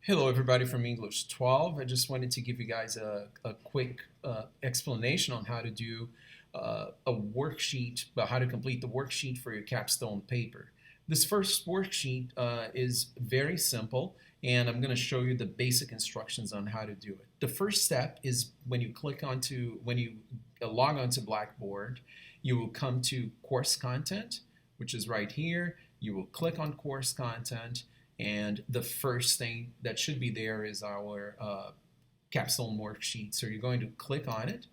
Hello, everybody from English 12. I just wanted to give you guys a quick explanation on how to do a worksheet, about how to complete the worksheet for your capstone paper. This first worksheet is very simple, and I'm going to show you the basic instructions on how to do it. The first step is when you log onto Blackboard, you will come to course content, which is right here. You will click on course content, and the first thing that should be there is our capstone worksheet. So you're going to click on it.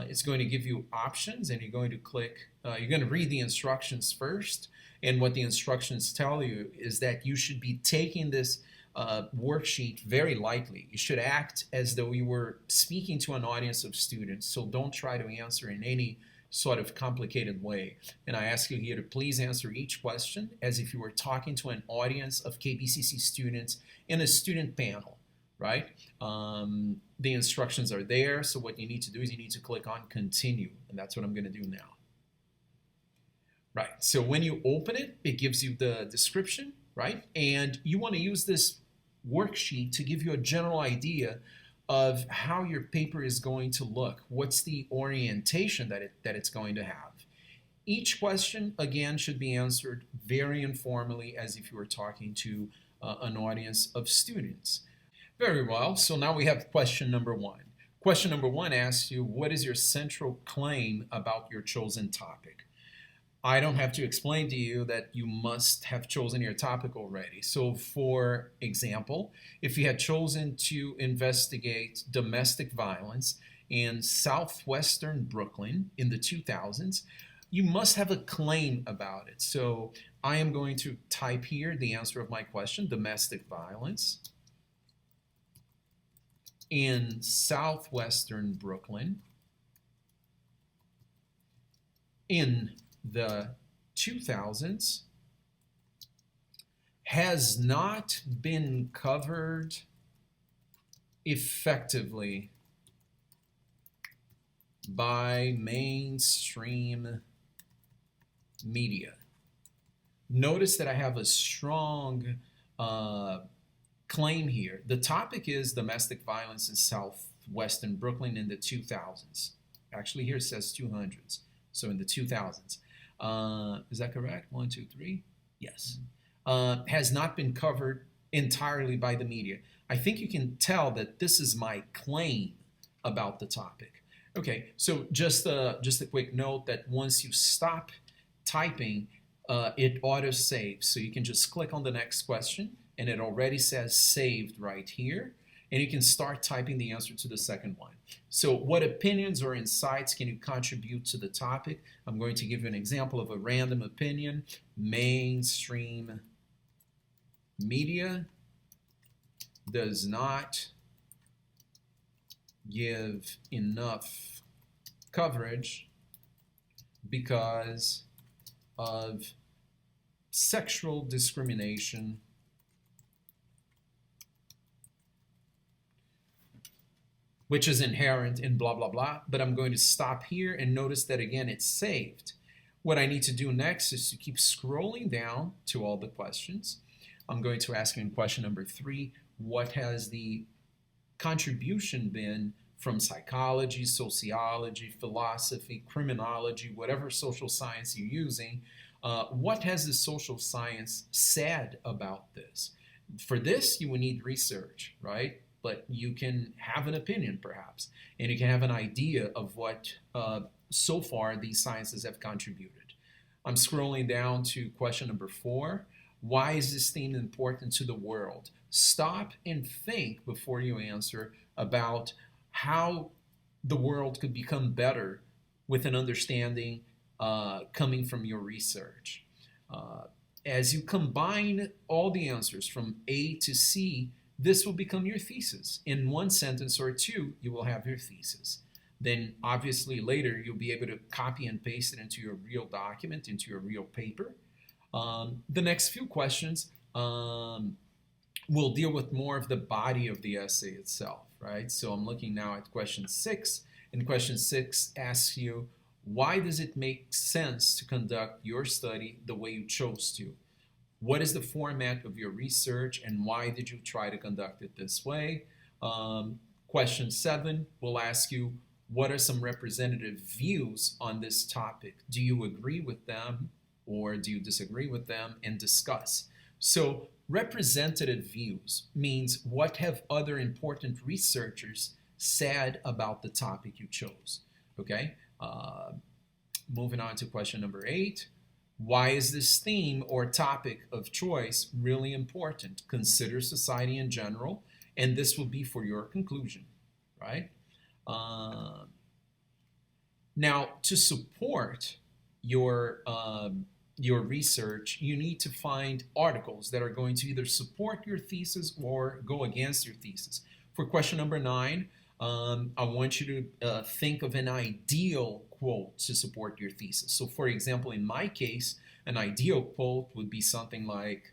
It's going to give you options, and you're going to read the instructions first. And what the instructions tell you is that you should be taking this worksheet very lightly. You should act as though you were speaking to an audience of students. So don't try to answer in any sort of complicated way. And I ask you here to please answer each question as if you were talking to an audience of KBCC students in a student panel, right? The instructions are there, so what you need to do is you need to click on continue, and that's what I'm going to do now. Right, so when you open it, it gives you the description, right? And you want to use this worksheet to give you a general idea of how your paper is going to look. What's the orientation that it's going to have? Each question, again, should be answered very informally as if you were talking to an audience of students. Very well, so now we have question number one. Question number one asks you, what is your central claim about your chosen topic? I don't have to explain to you that you must have chosen your topic already. So for example, if you had chosen to investigate domestic violence in southwestern Brooklyn in the 2000s, you must have a claim about it. So I am going to type here the answer of my question, domestic violence in southwestern Brooklyn in the 2000s has not been covered effectively by mainstream media. Notice that I have a strong claim here. The topic is domestic violence in southwestern Brooklyn in the 2000s. Actually, here it says 200s, so in the 2000s. Is that correct? 1, 2, 3? Yes. Has not been covered entirely by the media. I think you can tell that this is my claim about the topic. Okay, so just a quick note that once you stop typing, it auto saves. So you can just click on the next question, and it already says saved right here. And you can start typing the answer to the second one. So what opinions or insights can you contribute to the topic? I'm going to give you an example of a random opinion. Mainstream media does not give enough coverage because of sexual discrimination which is inherent in blah, blah, blah. But I'm going to stop here and notice that, again, it's saved. What I need to do next is to keep scrolling down to all the questions. I'm going to ask you in question number 3, what has the contribution been from psychology, sociology, philosophy, criminology, whatever social science you're using? What has the social science said about this? For this, you would need research, right? But you can have an opinion perhaps, and you can have an idea of what so far these sciences have contributed. I'm scrolling down to question number 4. Why is this theme important to the world? Stop and think before you answer about how the world could become better with an understanding coming from your research. As you combine all the answers from A to C, this will become your thesis. In one sentence or two, you will have your thesis. Then obviously later you'll be able to copy and paste it into your real document, into your real paper. The next few questions will deal with more of the body of the essay itself, right? So I'm looking now at question 6, and question 6 asks you, why does it make sense to conduct your study the way you chose to? What is the format of your research and why did you try to conduct it this way? Question 7 will ask you, what are some representative views on this topic? Do you agree with them or do you disagree with them, and discuss? So representative views means what have other important researchers said about the topic you chose, okay? Moving on to question number 8. Why is this theme or topic of choice really important? Consider society in general, and this will be for your conclusion, right? Now, to support your research, you need to find articles that are going to either support your thesis or go against your thesis. For question number 9, I want you to think of an ideal quote to support your thesis. So for example, in my case, an ideal quote would be something like,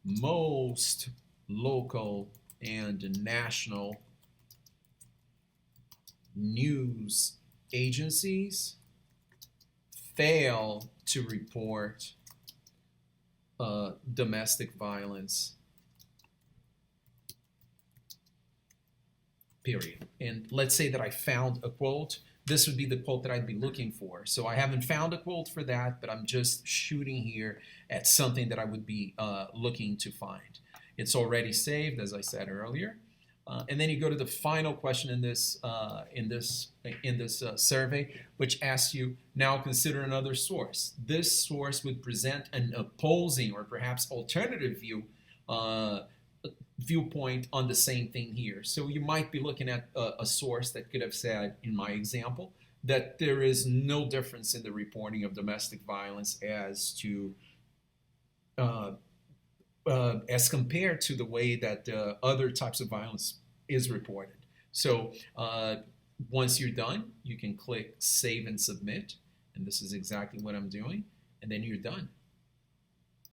most local and national news agencies fail to report domestic violence, period. And let's say that I found a quote. This would be the quote that I'd be looking for. So I haven't found a quote for that, but I'm just shooting here at something that I would be looking to find. It's already saved, as I said earlier. And then you go to the final question in this survey, which asks you, now consider another source. This source would present an opposing or perhaps alternative viewpoint on the same thing here. So you might be looking at a source that could have said, in my example, that there is no difference in the reporting of domestic violence as compared to the way that other types of violence is reported. So once you're done, you can click Save and Submit, and this is exactly what I'm doing, and then you're done.